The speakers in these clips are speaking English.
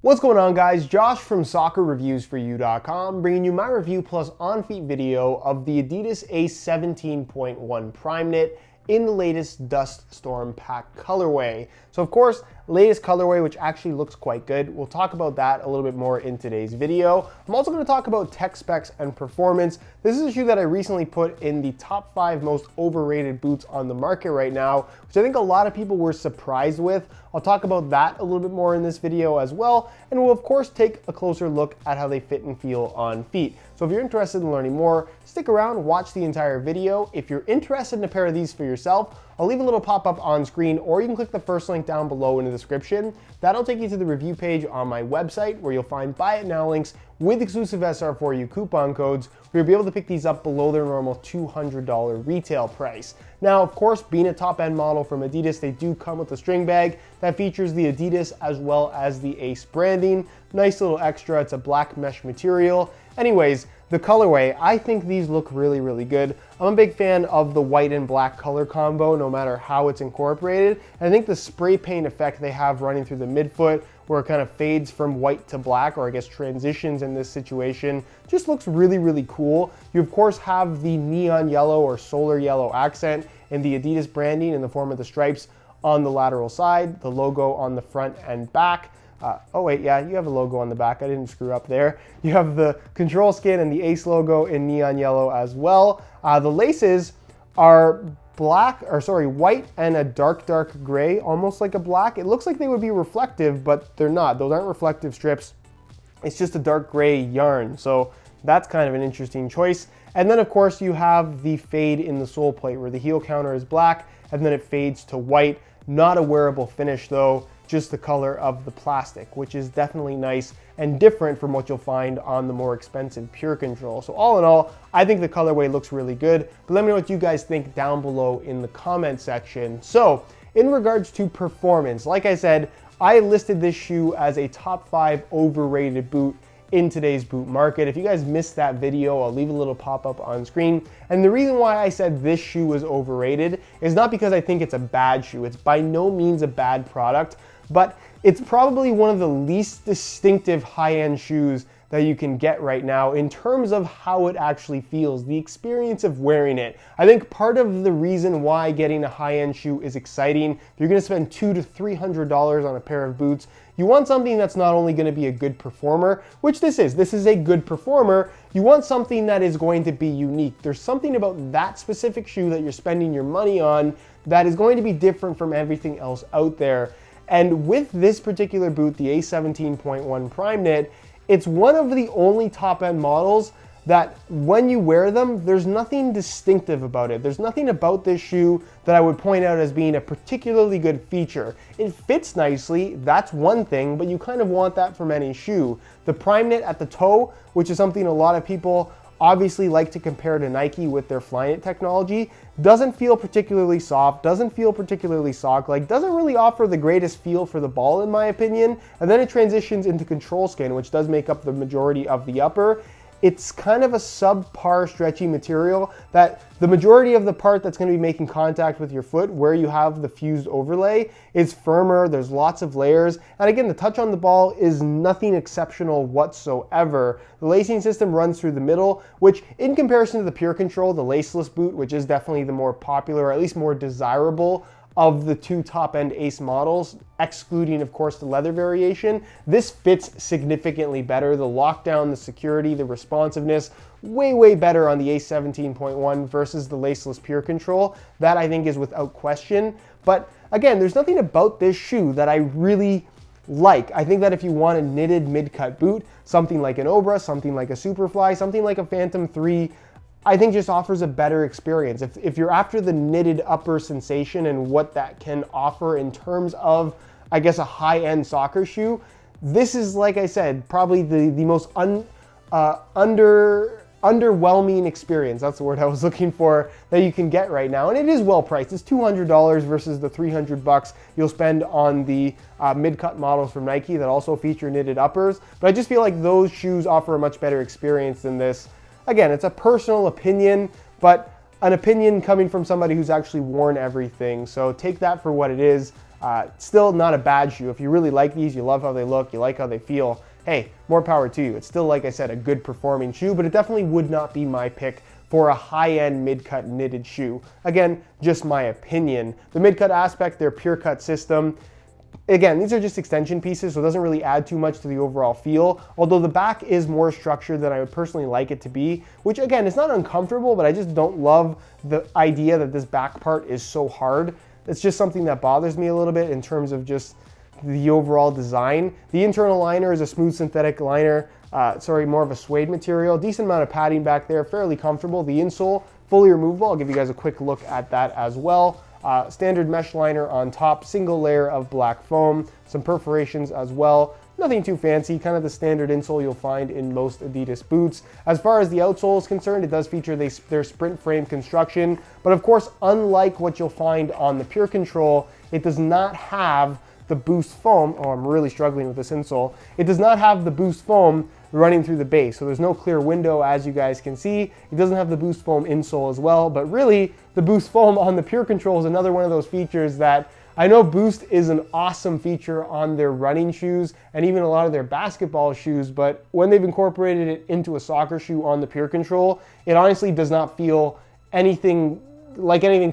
What's going on, guys? Josh from soccerreviewsforyou.com bringing you my review plus on-feet video of the Adidas A17.1 Primeknit in the latest Dust Storm Pack colorway. So of course, latest colorway, which actually looks quite good. We'll talk about that a little bit more in today's video. I'm also going to talk about tech specs and performance. This is a shoe that I recently put in the top 5 most overrated boots on the market right now, which I think a lot of people were surprised with. I'll talk about that a little bit more in this video as well, and we'll of course take a closer look at how they fit and feel on feet. So if you're interested in learning more, stick around, watch the entire video. If you're interested in a pair of these for yourself, I'll leave a little pop-up on screen, or you can click the first link down below in the description. That'll take you to the review page on my website where you'll find buy it now links with exclusive SR4U coupon codes where you'll be able to pick these up below their normal $200 retail price. Now, of course, being a top-end model from Adidas, they do come with a string bag that features the Adidas as well as the Ace branding. Nice little extra, it's a black mesh material. Anyways, the colorway, I think these look really, really good. I'm a big fan of the white and black color combo, no matter how it's incorporated. And I think the spray paint effect they have running through the midfoot, where it kind of fades from white to black, or I guess transitions in this situation, just looks really, really cool. You of course have the neon yellow or solar yellow accent in the Adidas branding in the form of the stripes on the lateral side, the logo on the front and back. Oh wait, yeah, you have a logo on the back. I didn't screw up there. You have the control skin and the Ace logo in neon yellow as well. The laces are white and a dark gray, almost like a black. It looks like they would be reflective, but they're not. Those aren't reflective strips. It's just a dark gray yarn. So that's kind of an interesting choice. And then of course you have the fade in the sole plate where the heel counter is black and then it fades to white. Not a wearable finish though, just the color of the plastic, which is definitely nice and different from what you'll find on the more expensive Pure Control. So all in all, I think the colorway looks really good, but let me know what you guys think down below in the comment section. So in regards to performance, like I said, I listed this shoe as a top 5 overrated boot in today's boot market. If you guys missed that video, I'll leave a little pop-up on screen. And the reason why I said this shoe was overrated is not because I think it's a bad shoe. It's by no means a bad product, but it's probably one of the least distinctive high-end shoes that you can get right now in terms of how it actually feels, the experience of wearing it. I think part of the reason why getting a high-end shoe is exciting, if you're gonna spend $200 to $300 on a pair of boots, you want something that's not only gonna be a good performer, which this is a good performer, you want something that is going to be unique. There's something about that specific shoe that you're spending your money on that is going to be different from everything else out there. And with this particular boot, the A17.1 Primeknit, it's one of the only top-end models that when you wear them, there's nothing distinctive about it. There's nothing about this shoe that I would point out as being a particularly good feature. It fits nicely, that's one thing, but you kind of want that from any shoe. The Primeknit at the toe, which is something a lot of people obviously like to compare to Nike with their Flyknit technology, doesn't feel particularly soft, doesn't feel particularly sock-like, doesn't really offer the greatest feel for the ball in my opinion, and then it transitions into control skin, which does make up the majority of the upper. It's kind of a subpar stretchy material that the majority of the part that's going to be making contact with your foot, where you have the fused overlay, is firmer. There's lots of layers. And again, the touch on the ball is nothing exceptional whatsoever. The lacing system runs through the middle, which in comparison to the Pure Control, the laceless boot, which is definitely the more popular, or at least more desirable of the 2 top-end Ace models, excluding of course the leather variation, this fits significantly better. The lockdown, the security, the responsiveness, way better on the A17.1 versus the laceless Pure Control. That I think is without question. But again, there's nothing about this shoe that I really like. I think that if you want a knitted mid-cut boot, something like an Obra, something like a Superfly, something like a Phantom 3, I think just offers a better experience. If you're after the knitted upper sensation and what that can offer in terms of, I guess, a high-end soccer shoe, this is, like I said, probably the most underwhelming experience, that's the word I was looking for, that you can get right now. And it is well priced. It's $200 versus the $300 you'll spend on the mid-cut models from Nike that also feature knitted uppers. But I just feel like those shoes offer a much better experience than this. Again, it's a personal opinion, but an opinion coming from somebody who's actually worn everything. So take that for what it is. Still not a bad shoe. If you really like these, you love how they look, you like how they feel, hey, more power to you. It's still, like I said, a good performing shoe, but it definitely would not be my pick for a high-end mid-cut knitted shoe. Again, just my opinion. The mid-cut aspect, their pure cut system, again, these are just extension pieces, so it doesn't really add too much to the overall feel, although the back is more structured than I would personally like it to be, which again, it's not uncomfortable, but I just don't love the idea that this back part is so hard. It's just something that bothers me a little bit in terms of just the overall design. The internal liner is a smooth synthetic liner, more of a suede material, decent amount of padding back there, fairly comfortable. The insole, fully removable. I'll give you guys a quick look at that as well. Standard mesh liner on top, single layer of black foam, some perforations as well. Nothing too fancy, kind of the standard insole you'll find in most Adidas boots. As far as the outsole is concerned, it does feature their sprint frame construction, but of course, unlike what you'll find on the Pure Control, it does not have the boost foam. Oh, I'm really struggling with this insole. It does not have the boost foam running through the base, so there's no clear window, as you guys can see. It doesn't have the boost foam insole as well, but really, the boost foam on the Pure Control is another one of those features that I know Boost is an awesome feature on their running shoes and even a lot of their basketball shoes, but when they've incorporated it into a soccer shoe on the Pure Control, it honestly does not feel anything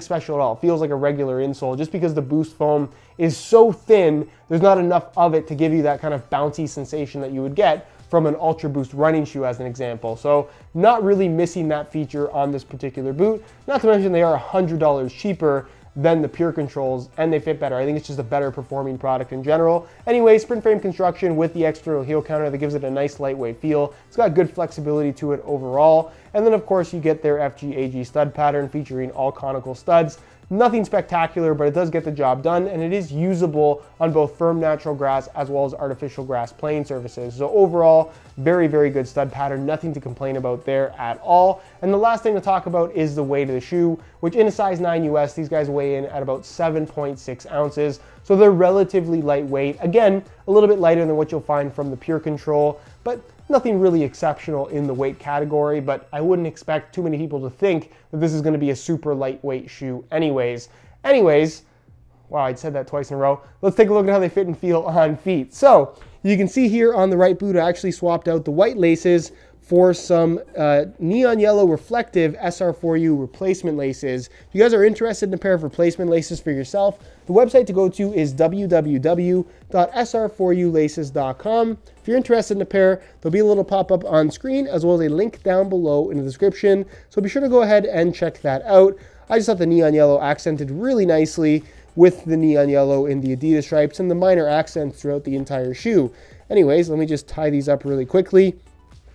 special at all. It feels like a regular insole just because the boost foam is so thin, there's not enough of it to give you that kind of bouncy sensation that you would get from an Ultra Boost running shoe as an example. So not really missing that feature on this particular boot. Not to mention they are $100 cheaper than the Pure Controls and they fit better. I think it's just a better performing product in general. Anyway, sprint frame construction with the external heel counter that gives it a nice lightweight feel. It's got good flexibility to it overall. And then of course you get their FGAG stud pattern featuring all conical studs. Nothing spectacular, but it does get the job done, and it is usable on both firm natural grass as well as artificial grass playing surfaces. So overall, very, very good stud pattern. Nothing to complain about there at all. And the last thing to talk about is the weight of the shoe, which in a size 9 US, these guys weigh in at about 7.6 ounces. So they're relatively lightweight. Again, a little bit lighter than what you'll find from the Pure Control, but nothing really exceptional in the weight category, but I wouldn't expect too many people to think that this is going to be a super lightweight shoe anyways. Wow, I said that twice in a row. Let's take a look at how they fit and feel on feet. So you can see here on the right boot, I actually swapped out the white laces for some neon yellow reflective SR4U replacement laces. If you guys are interested in a pair of replacement laces for yourself, the website to go to is www.sr4ulaces.com. If you're interested in a pair, there'll be a little pop-up on screen as well as a link down below in the description. So be sure to go ahead and check that out. I just thought the neon yellow accented really nicely with the neon yellow in the Adidas stripes and the minor accents throughout the entire shoe. Anyways, let me just tie these up really quickly.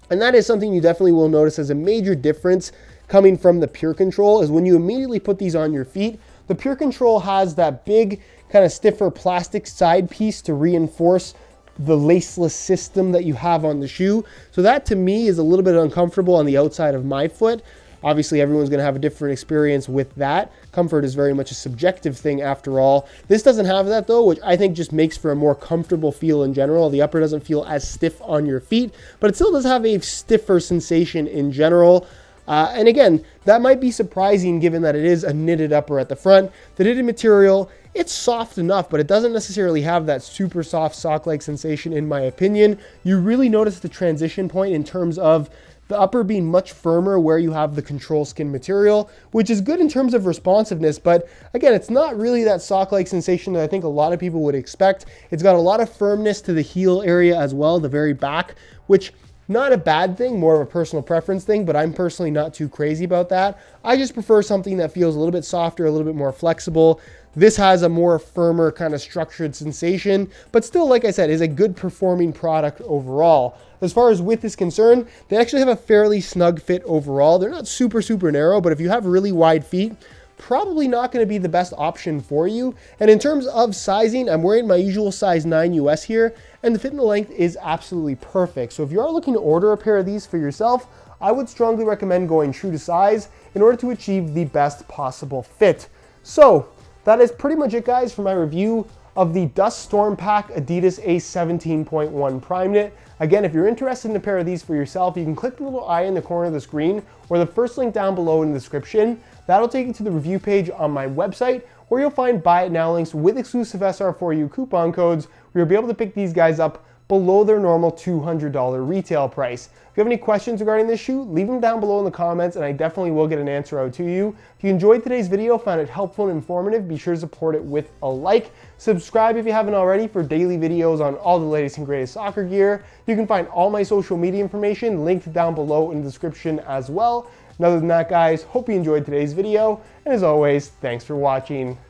And that is something you definitely will notice as a major difference coming from the Pure Control is when you immediately put these on your feet, the Pure Control has that big kind of stiffer plastic side piece to reinforce the laceless system that you have on the shoe. So that to me is a little bit uncomfortable on the outside of my foot. Obviously, everyone's going to have a different experience with that. Comfort is very much a subjective thing after all. This doesn't have that though, which I think just makes for a more comfortable feel in general. The upper doesn't feel as stiff on your feet, but it still does have a stiffer sensation in general. And again, that might be surprising given that it is a knitted upper at the front. The knitted material, it's soft enough, but it doesn't necessarily have that super soft sock-like sensation in my opinion. You really notice the transition point in terms of the upper being much firmer where you have the control skin material, which is good in terms of responsiveness, but again, it's not really that sock-like sensation that I think a lot of people would expect. It's got a lot of firmness to the heel area as well, the very back, which not a bad thing, more of a personal preference thing, but I'm personally not too crazy about that. I just prefer something that feels a little bit softer, a little bit more flexible. This has a more firmer kind of structured sensation, but still, like I said, is a good performing product overall. As far as width is concerned, they actually have a fairly snug fit overall. They're not super, super narrow, but if you have really wide feet, probably not going to be the best option for you. And in terms of sizing, I'm wearing my usual size 9 US here, and the fit and the length is absolutely perfect. So if you are looking to order a pair of these for yourself, I would strongly recommend going true to size in order to achieve the best possible fit. So that is pretty much it, guys, for my review of the Dust Storm Pack Adidas A17.1 Primeknit. Again, if you're interested in a pair of these for yourself, you can click the little eye in the corner of the screen or the first link down below in the description. That'll take you to the review page on my website where you'll find buy it now links with exclusive SR4U coupon codes where you'll be able to pick these guys up below their normal $200 retail price. If you have any questions regarding this shoe, leave them down below in the comments and I definitely will get an answer out to you. If you enjoyed today's video, found it helpful and informative, be sure to support it with a like. Subscribe if you haven't already for daily videos on all the latest and greatest soccer gear. You can find all my social media information linked down below in the description as well. And other than that, guys, hope you enjoyed today's video, and as always, thanks for watching.